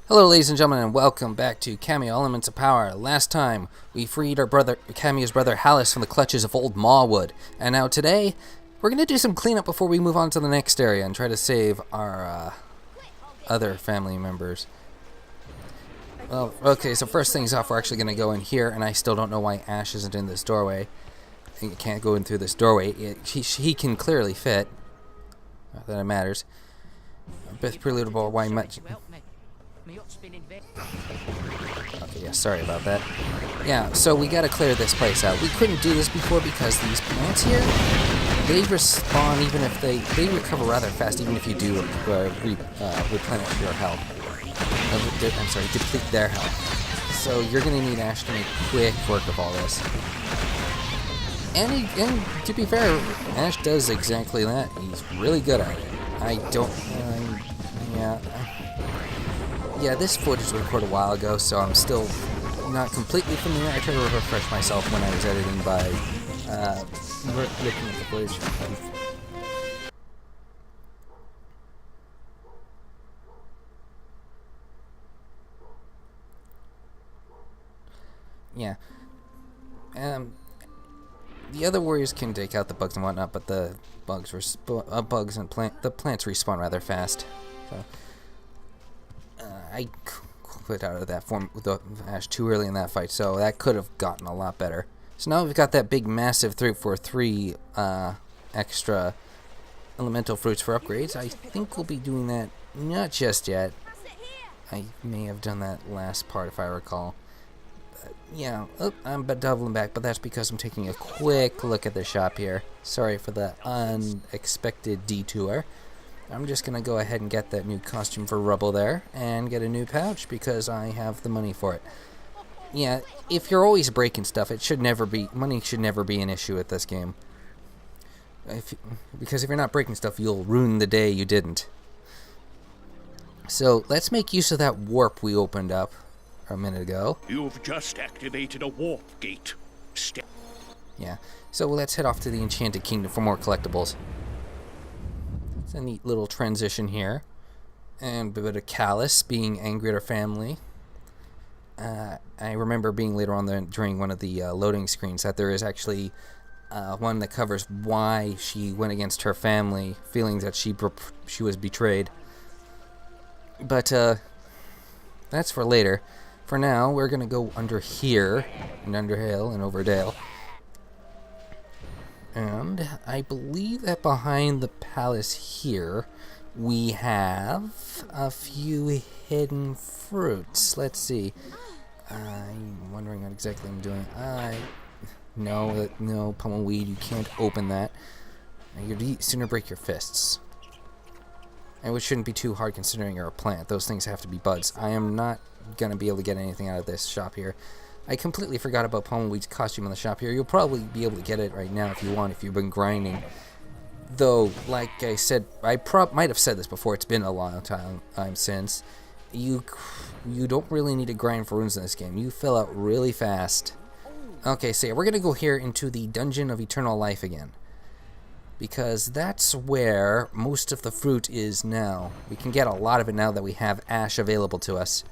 Hello ladies and gentlemen, and welcome back to Kameo Elements of Power. Last time, we freed our brother, Kameo's brother Halis from the clutches of Old Mawood. And now today, we're going to do some cleanup before we move on to the next area and try to save our other family members. Well, okay, so first things off, we're actually going to go in here, and I still don't know why Ash isn't in this doorway. He can't go in through this doorway. He can clearly fit. Not that it matters. Beth preludable, why much... Okay, yeah, sorry about that. Yeah, so we gotta clear this place out. We couldn't do this before because these plants here, they respawn even if they recover rather fast even if you do replenish your health. I'm sorry, deplete their health. So you're gonna need Ash to make quick work of all this. And to be fair, Ash does exactly that. He's really good at it. Yeah, this footage was recorded a while ago, so I'm still not completely familiar. I tried to refresh myself when I was editing by looking at the footage. Yeah. The other warriors can take out the bugs and whatnot, but the bugs and the plants respawn rather fast. So I quit out of that form with the Ash too early in that fight, so that could have gotten a lot better. So now we've got that big massive 3 extra elemental fruits for upgrades. I think we'll be doing that not just yet. I may have done that last part if I recall. Yeah, I'm doubling back, but that's because I'm taking a quick look at the shop here. Sorry for the unexpected detour. I'm just going to go ahead and get that new costume for Rubble there, and get a new pouch because I have the money for it. Yeah, if you're always breaking stuff, money should never be an issue at this game. Because if you're not breaking stuff, you'll ruin the day you didn't. So, let's make use of that warp we opened up a minute ago. You've just activated a warp gate. Yeah, so let's head off to the Enchanted Kingdom for more collectibles. It's a neat little transition here. And a bit of Halis being angry at her family. I remember being later on during one of the loading screens that there is actually one that covers why she went against her family, feeling that she was betrayed. But that's for later. For now, we're going to go under here, and under hill, and over dale. And I believe that behind the palace here, we have a few hidden fruits. Let's see. I'm wondering what exactly I'm doing. No, Pummleweed, you can't open that. You'd sooner break your fists. And which shouldn't be too hard considering you're a plant. Those things have to be buds. I am not going to be able to get anything out of this shop here. I completely forgot about Pummleweed's costume in the shop here. You'll probably be able to get it right now if you want, if you've been grinding. Though, like I said, I might have said this before, it's been a long time since. You don't really need to grind for runes in this game. You fill out really fast. Okay, so yeah, we're going to go here into the Dungeon of Eternal Life again. Because that's where most of the fruit is now. We can get a lot of it now that we have Ash available to us.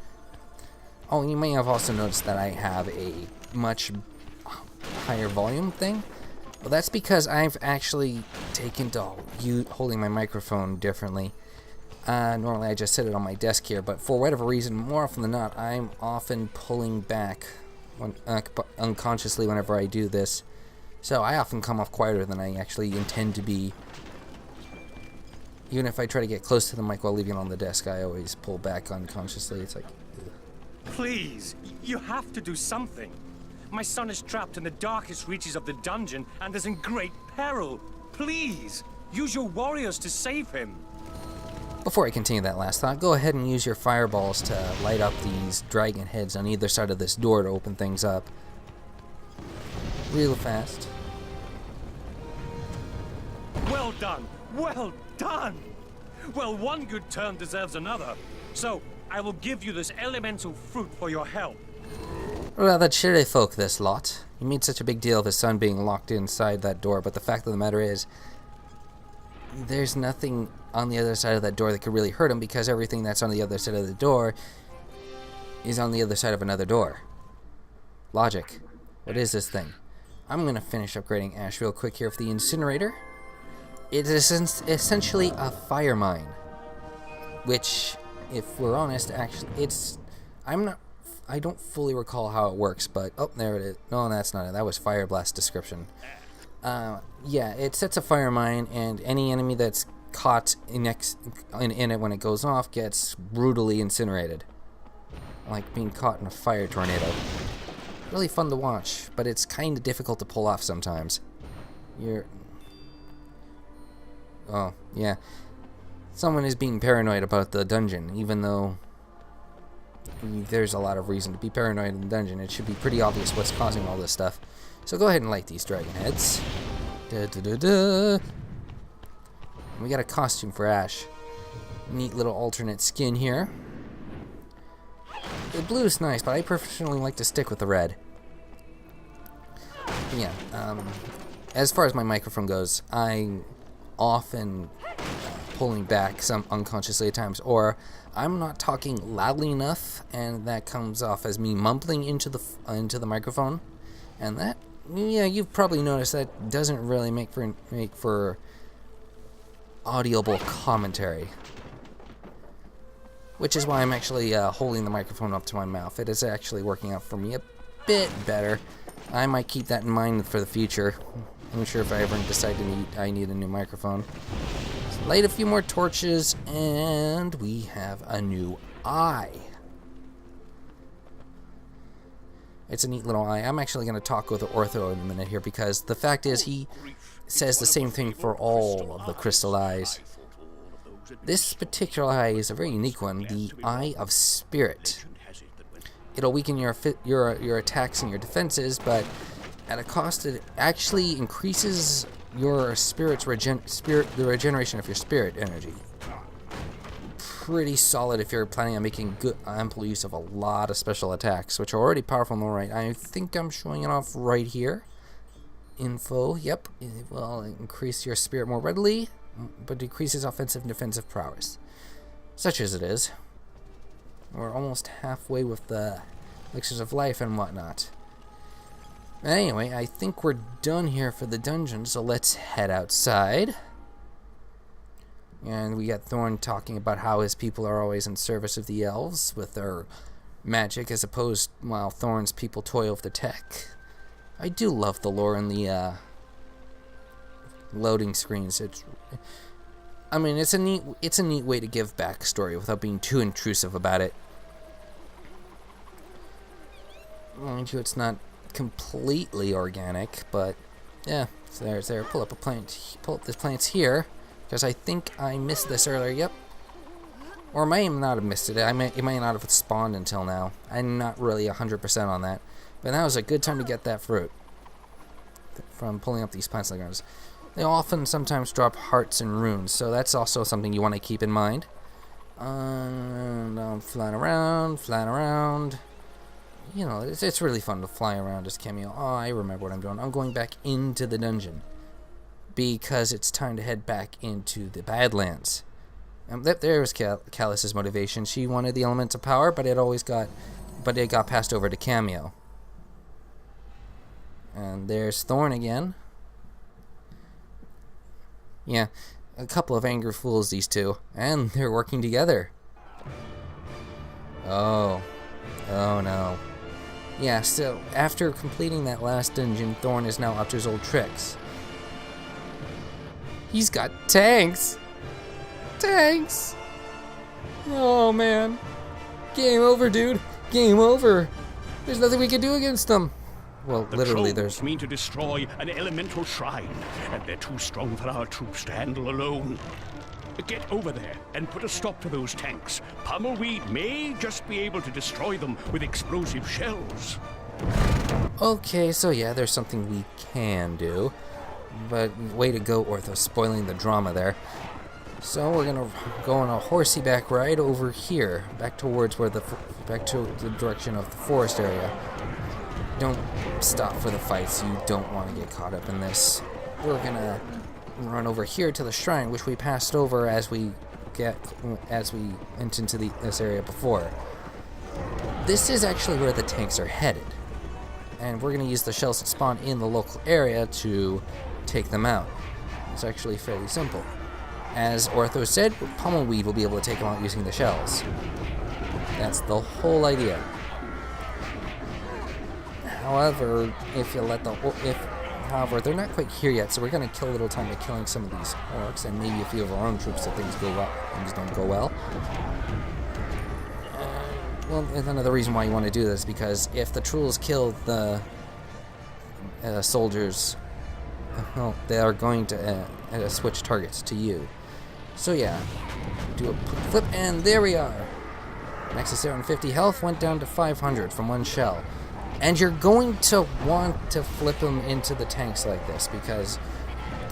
Oh, you may have also noticed that I have a much higher volume thing. Well, that's because I've actually taken to holding my microphone differently. Normally I just sit it on my desk here, but for whatever reason, more often than not, I'm often pulling back unconsciously whenever I do this. So I often come off quieter than I actually intend to be. Even if I try to get close to the mic while leaving it on the desk, I always pull back unconsciously. It's like... Please, you have to do something. My son is trapped in the darkest reaches of the dungeon and is in great peril. Please, use your warriors to save him. Before I continue that last thought, go ahead and use your fireballs to light up these dragon heads on either side of this door to open things up. Real fast. Well done! Well done! Well, one good turn deserves another. So, I will give you this elemental fruit for your help. Rather cheery folk, this lot. He made such a big deal of his son being locked inside that door, but the fact of the matter is, there's nothing on the other side of that door that could really hurt him, because everything that's on the other side of the door is on the other side of another door. Logic. What is this thing? I'm going to finish upgrading Ash real quick here for the incinerator. It is essentially a fire mine. Which, if we're honest, actually, I don't fully recall how it works, but, oh, there it is. No, that's not it. That was Fire Blast description. Yeah, it sets a fire mine, and any enemy that's caught in it when it goes off gets brutally incinerated. Like being caught in a fire tornado. Really fun to watch, but it's kind of difficult to pull off sometimes. Oh, yeah. Someone is being paranoid about the dungeon, even though there's a lot of reason to be paranoid in the dungeon. It should be pretty obvious what's causing all this stuff. So go ahead and light these dragon heads. We got a costume for Ash. Neat little alternate skin here. The blue is nice, but I personally like to stick with the red. Yeah, as far as my microphone goes, I'm often pulling back some unconsciously at times, or I'm not talking loudly enough, and that comes off as me mumbling into the microphone, and that, yeah, you've probably noticed that doesn't really make for audible commentary. Which is why I'm actually holding the microphone up to my mouth. It is actually working out for me a bit better. I might keep that in mind for the future. I'm sure if I ever decide I need a new microphone. Let's light a few more torches, and we have a new eye. It's a neat little eye. I'm actually going to talk with Ortho in a minute here, because the fact is he says the same thing for all of the crystal eyes. This particular eye is a very unique one, the Eye of Spirit. It'll weaken your attacks and your defenses, but at a cost, it actually increases your the regeneration of your spirit energy. Pretty solid if you're planning on making good ample use of a lot of special attacks, which are already powerful in the right. I think I'm showing it off right here. Info, yep, it will increase your spirit more readily, but decreases offensive and defensive prowess. Such as it is. We're almost halfway with the elixirs of life and whatnot. Anyway, I think we're done here for the dungeon, so let's head outside. And we got Thorn talking about how his people are always in service of the elves with their magic, as opposed while Thorn's people toil with the tech. I do love the lore in the loading screens. It's a neat way to give backstory without being too intrusive about it. Mind you, it's not completely organic, but yeah, so there's there. Pull up this plants here, because I think I missed this earlier. Yep. Or I may not have missed it. It might not have spawned until now. I'm not really 100% on that. But that was a good time to get that fruit from pulling up these plants on the ground. They often sometimes drop hearts and runes, so that's also something you want to keep in mind. And I'm flying around. You know, it's really fun to fly around as Kameo. Oh, I remember what I'm doing. I'm going back into the dungeon because it's time to head back into the Badlands. There was Halis' motivation. She wanted the elements of power, but it got passed over to Kameo. And there's Thorn again. Yeah, a couple of angry fools, these two. And they're working together. Oh no. Yeah, so after completing that last dungeon, Thorn is now up to his old tricks. He's got tanks! Tanks! Oh man. Game over, dude. Game over. There's nothing we can do against them. Well, literally, there's... mean to destroy an elemental shrine, and they're too strong for our troops to handle alone. Get over there and put a stop to those tanks. Pummelweed may just be able to destroy them with explosive shells. Okay, so yeah, there's something we can do. But way to go, Ortho, spoiling the drama there. So we're gonna go on a horsey back ride over here, back to the direction of the forest area. Don't stop for the fights. You don't want to get caught up in this. We're gonna run over here to the shrine, which we passed over as we went into this area before. this is actually where the tanks are headed. And we're going to use the shells that spawn in the local area to take them out. It's actually fairly simple. As Ortho said, Pummelweed will be able to take them out using the shells. That's the whole idea. However, however, they're not quite here yet, so we're going to kill a little time by killing some of these orcs and maybe a few of our own troops if things don't go well. Well, and another reason why you want to do this is because if the trolls kill the soldiers, well, they are going to switch targets to you. So yeah, do a flip, and there we are. Max is 750 health, went down to 500 from one shell. And you're going to want to flip them into the tanks like this, because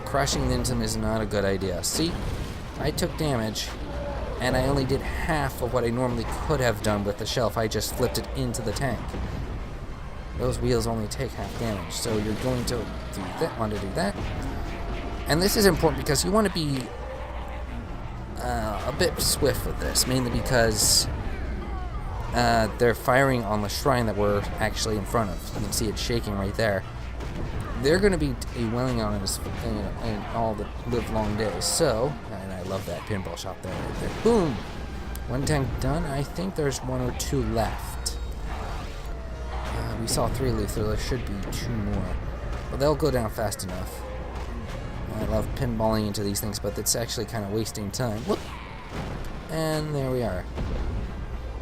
crashing into them is not a good idea. See, I took damage, and I only did half of what I normally could have done with the shell if I just flipped it into the tank. Those wheels only take half damage, so you're going to want to do that. And this is important because you want to be a bit swift with this, mainly because they're firing on the shrine that we're actually in front of. You can see it shaking right there. They're going to be dwelling on us in all the live-long days. So, and I love that pinball shot there, right there. Boom! One tank done. I think there's one or two left. We saw 3 loose, so there should be 2 more. But they'll go down fast enough. I love pinballing into these things, but it's actually kind of wasting time. Whoop! And there we are.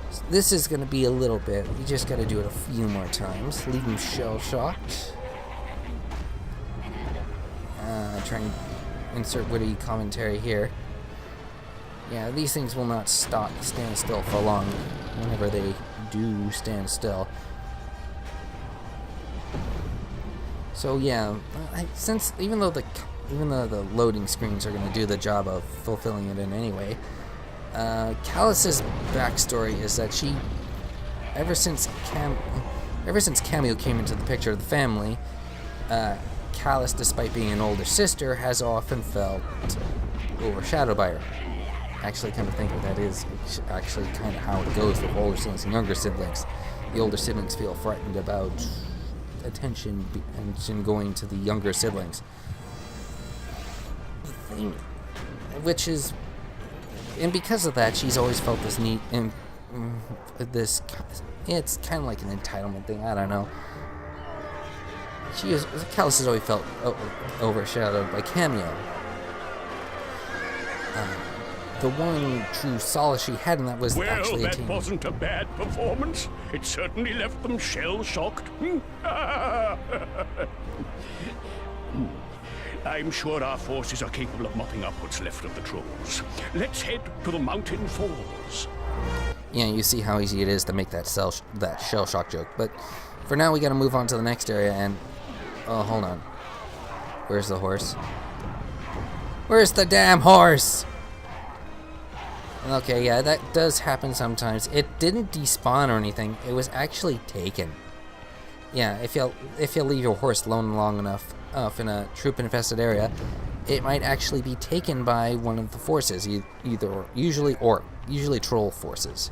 So this is going to be a little bit. We just got to do it a few more times. Leave them shell-shocked. Try and insert witty commentary here. Yeah, these things will not stand still for long. Whenever they do stand still. So yeah, even though the loading screens are going to do the job of fulfilling it in any way, Halis's backstory is that she, ever since Kameo came into the picture of the family, Halis, despite being an older sister, has often felt overshadowed by her. Actually, come to think of it, that is actually kind of how it goes with older siblings and younger siblings. The older siblings feel frightened about attention going to the younger siblings. Which is, and because of that, she's always felt this need, and this, it's kind of like an entitlement thing, I don't know. Halis has always felt overshadowed by Kameo. The one true solace she had in that was actually a team. Well, that wasn't a bad performance. It certainly left them shell-shocked. I'm sure our forces are capable of mopping up what's left of the trolls. Let's head to the mountain falls. Yeah, you see how easy it is to make that shell shock joke. But for now, we got to move on to the next area. And oh, hold on. Where's the horse? Where's the damn horse? Okay, yeah, that does happen sometimes. It didn't despawn or anything. It was actually taken. Yeah, if you leave your horse alone long enough in a troop-infested area, it might actually be taken by one of the forces, usually troll forces.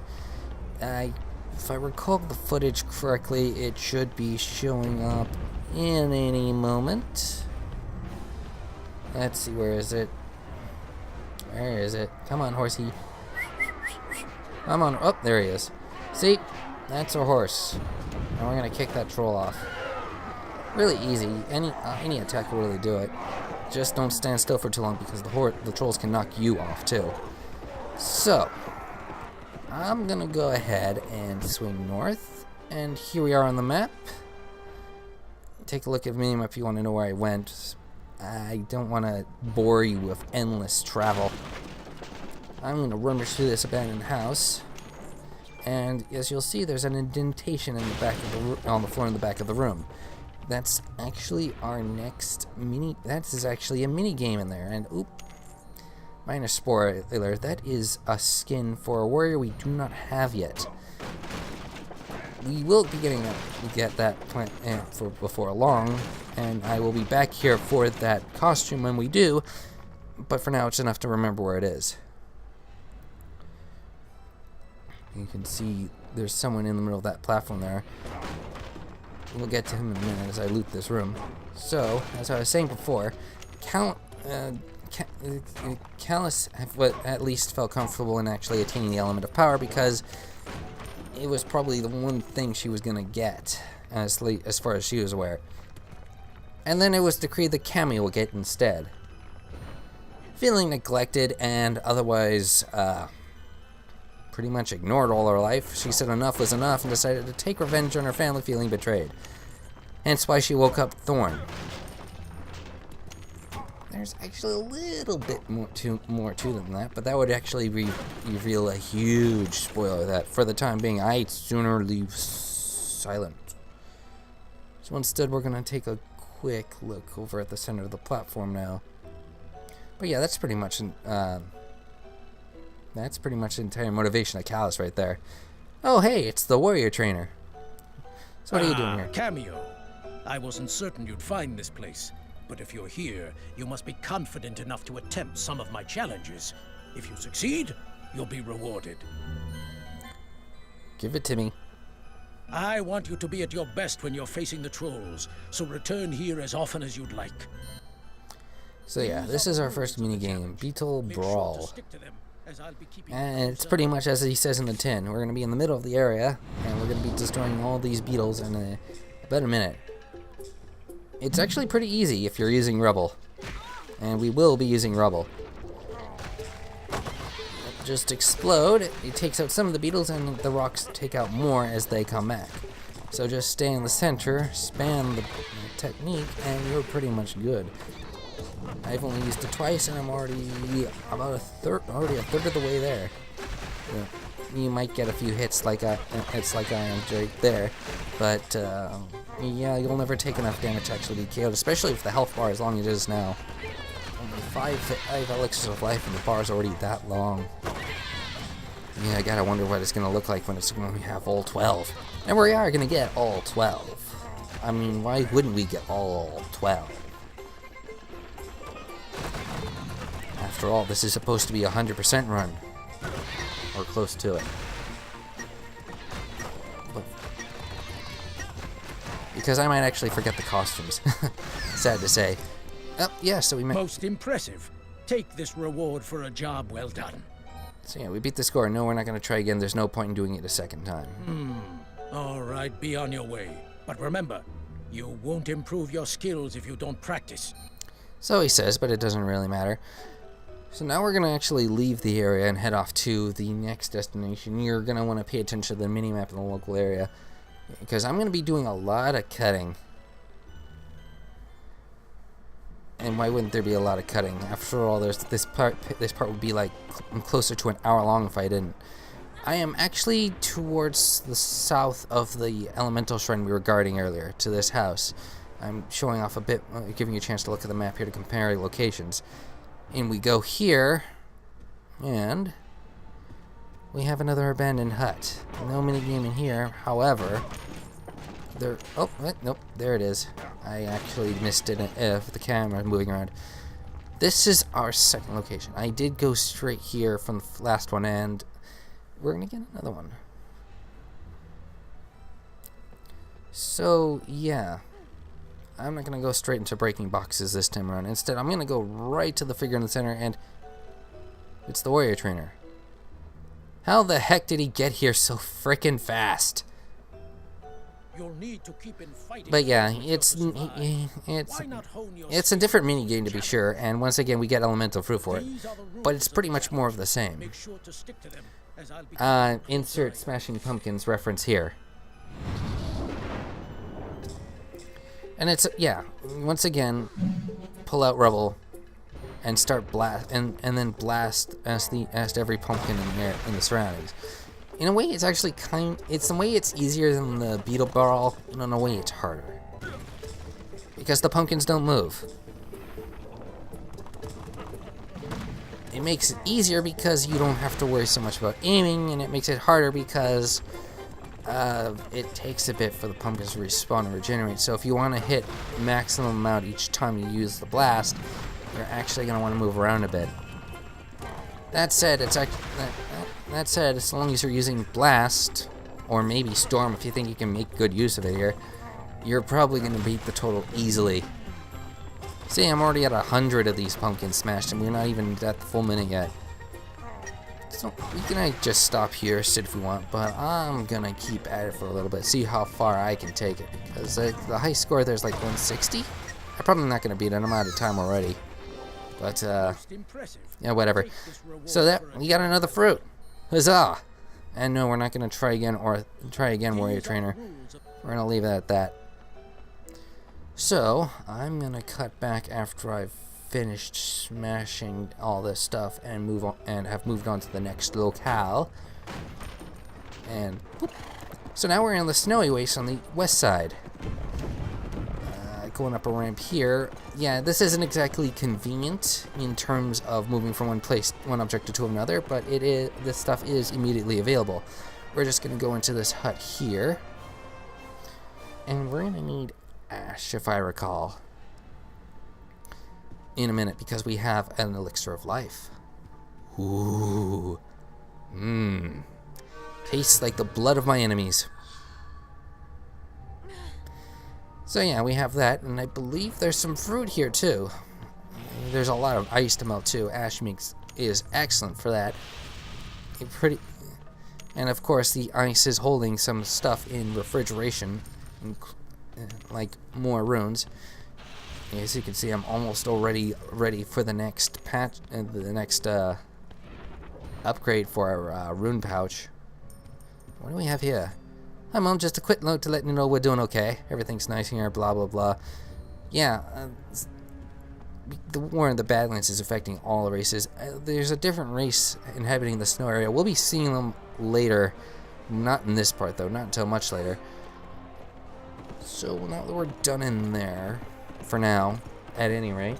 If I recall the footage correctly, it should be showing up in any moment. Let's see, where is it? Where is it? Come on, horsey. Come on. Oh, there he is. See? That's our horse. Now we're going to kick that troll off. Really easy. Any attack will really do it. Just don't stand still for too long because the trolls can knock you off too. So, I'm going to go ahead and swing north. And here we are on the map. Take a look at the minimap if you want to know where I went. I don't want to bore you with endless travel. I'm going to rummage through this abandoned house, and as you'll see, there's an indentation in the back of on the floor in the back of the room. That's actually our next that is actually a mini game in there, and oop, minor spoiler, that is a skin for a warrior we do not have yet. We will be get that plant for before long, and I will be back here for that costume when we do, but for now it's enough to remember where it is. You can see there's someone in the middle of that platform there. We'll get to him in a minute as I loot this room. So, as I was saying before, Halis at least felt comfortable in actually attaining the element of power because it was probably the one thing she was going to get, as far as she was aware. And then it was decreed that Kameo will get instead. Feeling neglected and otherwise pretty much ignored all her life, she said enough was enough and decided to take revenge on her family feeling betrayed. Hence why she woke up Thorn. There's actually a little bit more to than that, but that would actually reveal a huge spoiler that, for the time being, I'd sooner leave silent. So instead, we're going to take a quick look over at the center of the platform now. But yeah, that's pretty much the entire motivation of Halis right there. Oh, hey, it's the warrior trainer. So what are you doing here? Kameo. I wasn't certain you'd find this place, but if you're here, you must be confident enough to attempt some of my challenges. If you succeed, you'll be rewarded. Give it to me. I want you to be at your best when you're facing the trolls, so return here as often as you'd like. So yeah, this is our first minigame, Beetle Brawl. And it's pretty much as he says in the tin. We're going to be in the middle of the area, and we're going to be destroying all these beetles in about a minute. It's actually pretty easy if you're using rubble. And we will be using rubble. Just explode. It takes out some of the beetles, and the rocks take out more as they come back. So just stay in the center, spam the technique, and you're pretty much good. I've only used it twice, and I'm already about a third of the way there. You might get a few hits like I am right there, but yeah, you'll never take enough damage to actually be KO'd, especially if the health bar is long as it is now. Only 5 elixirs of life, and the bar's already that long. Yeah, I gotta wonder what it's gonna look like when we have all 12. And we are gonna get all 12. I mean, why wouldn't we get all 12? After all, this is supposed to be a 100% run. Or close to it. But because I might actually forget the costumes. Sad to say. Oh, yeah, so we met. Most impressive. Take this reward for a job well done. So yeah, we beat the score. No, we're not going to try again. There's no point in doing it a second time. All right, be on your way. But remember, you won't improve your skills if you don't practice. So he says, but it doesn't really matter. So now we're going to actually leave the area and head off to the next destination. You're going to want to pay attention to the mini-map in the local area, because I'm going to be doing a lot of cutting. And why wouldn't there be a lot of cutting? After all, there's this part would be like closer to an hour long if I didn't. I am actually towards the south of the elemental shrine we were guarding earlier, to this house. I'm showing off a bit, giving you a chance to look at the map here to compare locations. And we go here, and we have another abandoned hut. No minigame in here, however, there. Oh, nope, there it is. I actually missed it with the camera moving around. This is our second location. I did go straight here from the last one, and we're gonna get another one. So yeah. I'm not going to go straight into breaking boxes this time around. Instead, I'm going to go right to the figure in the center, and it's the warrior trainer. How the heck did he get here so frickin' fast? You'll need to keep in fighting. But yeah, it's a different mini game to be sure, and once again we get elemental fruit for it. But it's pretty much more of the same. Make sure to stick to them, as I'll be Insert Smashing Pumpkins reference here. And it's, yeah, once again, pull out rubble and start blast, and then blast as every pumpkin in the surroundings. In a way, it's actually in a way it's easier than the beetle brawl, and in a way it's harder. Because the pumpkins don't move. It makes it easier because you don't have to worry so much about aiming, and it makes it harder because it takes a bit for the pumpkins to respawn and regenerate. So if you want to hit maximum amount each time you use the blast, you're actually going to want to move around a bit. That said, as long as you're using blast, or maybe Storm, if you think you can make good use of it here, you're probably going to beat the total easily. See, I'm already at 100 of these pumpkins smashed, and we're not even at the full minute yet. So we can just stop here, sit if we want, but I'm gonna keep at it for a little bit, see how far I can take it, because the high score there's like 160. I'm probably not gonna beat it. I'm out of time already. But yeah, whatever. So that we got another fruit. Huzzah! And no, we're not gonna try again, Warrior Trainer. We're gonna leave it at that. So I'm gonna cut back after I've finished smashing all this stuff and move on, and have moved on to the next locale. And whoop. So now we're in the snowy waste on the west side. Going up a ramp here. Yeah, this isn't exactly convenient in terms of moving from one objective to another, but it is. This stuff is immediately available. We're just gonna go into this hut here, and we're gonna need ash, if I recall, in a minute, because we have an elixir of life. Ooh. Mmm. Tastes like the blood of my enemies. So yeah, we have that, and I believe there's some fruit here too. There's a lot of ice to melt too. Ash mix is excellent for that. And of course the ice is holding some stuff in refrigeration, like more runes. As you can see, I'm almost already ready for the next patch, the next upgrade for our rune pouch. What do we have here? Hi Mom, just a quick note to let you know we're doing okay. Everything's nice here, blah blah blah. Yeah, the war in the Badlands is affecting all the races. There's a different race inhabiting the snow area. We'll be seeing them later. Not in this part though, not until much later. So now that we're done in there, for now, at any rate,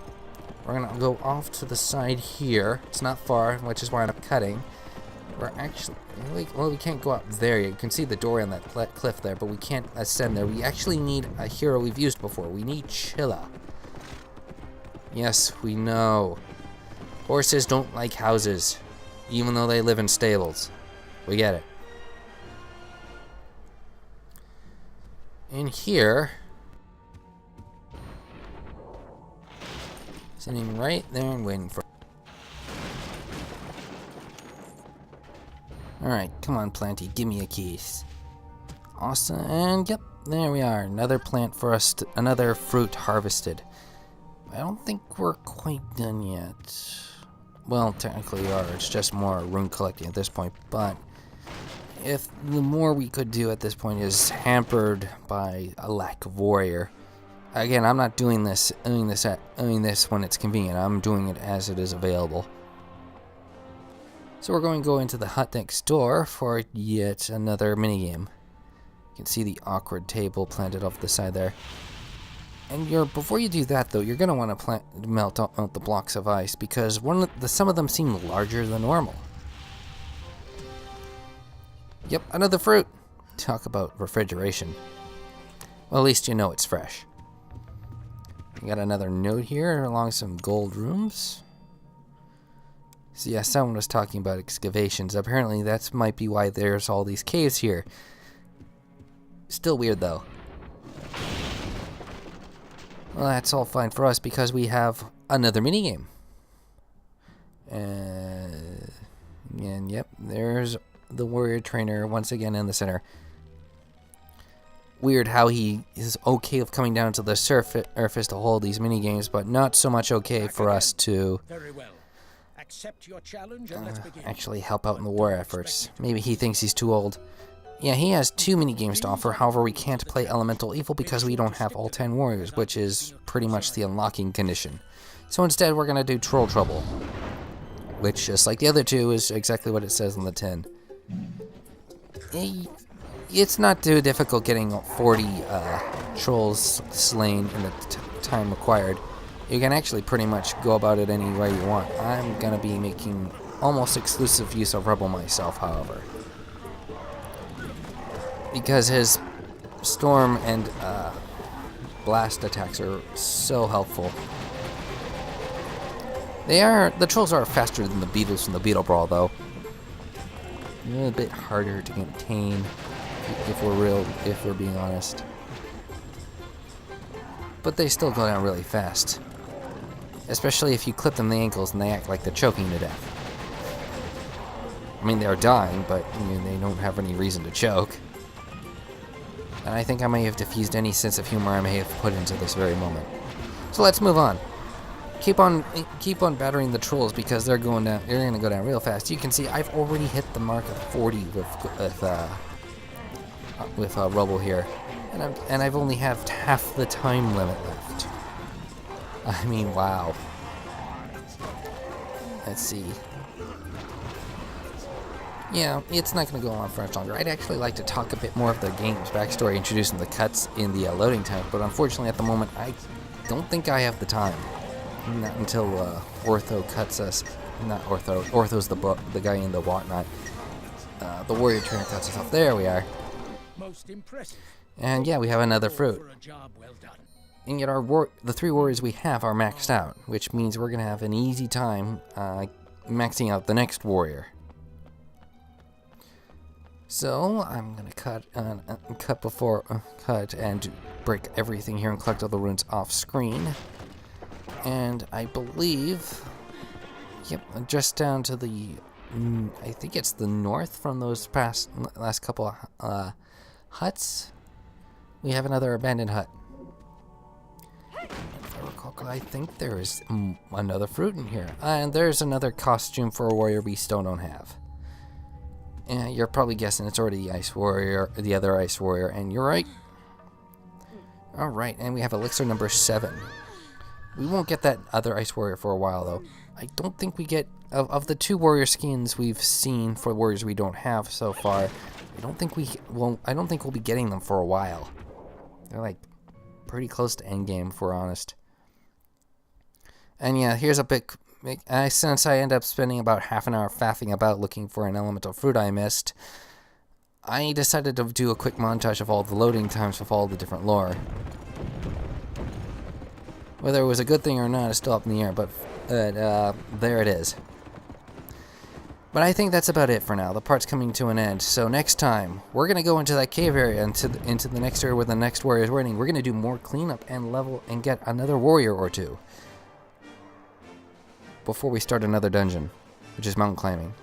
we're gonna go off to the side here. It's not far, which is why I'm cutting. We're actually, well, we can't go up there yet. You can see the door on that cliff there, but we can't ascend there. We actually need a hero we've used before. We need Chilla. Yes, we know. Horses don't like houses, even though they live in stables. We get it. In here, sitting right there and waiting for. Alright, come on, Planty, give me a kiss. Awesome, and yep, there we are. Another plant for us, another fruit harvested. I don't think we're quite done yet. Well, technically we are. It's just more rune collecting at this point, but if the more we could do at this point is hampered by a lack of warrior. Again, I'm not doing this when it's convenient. I'm doing it as it is available. So we're going to go into the hut next door for yet another minigame. You can see the awkward table planted off the side there. And before you do that though, you're going to want to melt the blocks of ice, because some of them seem larger than normal. Yep, another fruit. Talk about refrigeration. Well, at least you know it's fresh. We got another note here along some gold rooms. So yeah, someone was talking about excavations. Apparently that might be why there's all these caves here. Still weird though. Well, that's all fine for us because we have another minigame. And yep, there's the warrior trainer once again in the center. Weird how he is okay with coming down to the surface to hold these minigames, but not so much okay for us to Accept your challenge and let's begin. Actually help out in the war efforts. Maybe he thinks he's too old. Yeah, he has 2 minigames to offer. However, we can't play Elemental Evil because we don't have all 10 warriors, which is pretty much the unlocking condition. So instead, we're going to do Troll Trouble, which, just like the other 2, is exactly what it says on the tin. It's not too difficult getting 40 trolls slain in the time required. You can actually pretty much go about it any way you want. I'm going to be making almost exclusive use of Rebel myself, however. Because his storm and blast attacks are so helpful. The trolls are faster than the beetles from the Beetle Brawl, though. A bit harder to contain. if we're being honest. But they still go down really fast. Especially if you clip them in the ankles and they act like they're choking to death. I mean, they're dying, but they don't have any reason to choke. And I think I may have diffused any sense of humor I may have put into this very moment. So let's move on. Keep on battering the trolls because they're going down. They're going to go down real fast. You can see I've already hit the mark of 40 with rubble here, and I've only have half the time limit left. I mean, wow. Let's see. Yeah, it's not going to go on for much longer. I'd actually like to talk a bit more of the game's backstory, introducing the cuts in the loading time, but unfortunately at the moment I don't think I have the time. Not until Ortho cuts us. Not Ortho. Ortho's the guy in the whatnot. The warrior trainer cuts us off. There we are. Most impressive. And yeah, we have another fruit. For a job well done. And yet the 3 warriors we have are maxed out, which means we're going to have an easy time maxing out the next warrior. So I'm going to cut and break everything here and collect all the runes off screen. And I believe, yep, just down to the, I think it's the north from those last couple huts, we have another abandoned hut. If I recall, I think there is another fruit in here. And there's another costume for a warrior we still don't have. And you're probably guessing it's already the ice warrior, the other ice warrior, and you're right. Alright, and we have elixir number 7. We won't get that other ice warrior for a while, though. I don't think we get, of the 2 warrior skins we've seen for warriors we don't have so far, I don't think we'll be getting them for a while. They're like pretty close to endgame, if we're honest. And yeah, here's a bit. Since I end up spending about half an hour faffing about looking for an elemental fruit I missed, I decided to do a quick montage of all the loading times of all the different lore. Whether it was a good thing or not is still up in the air, but there it is. But I think that's about it for now. The part's coming to an end. So next time, we're going to go into that cave area, into the next area where the next warrior is waiting. We're going to do more cleanup and level and get another warrior or 2. Before we start another dungeon, which is mountain climbing.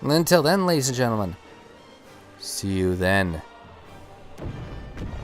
And until then, ladies and gentlemen, see you then.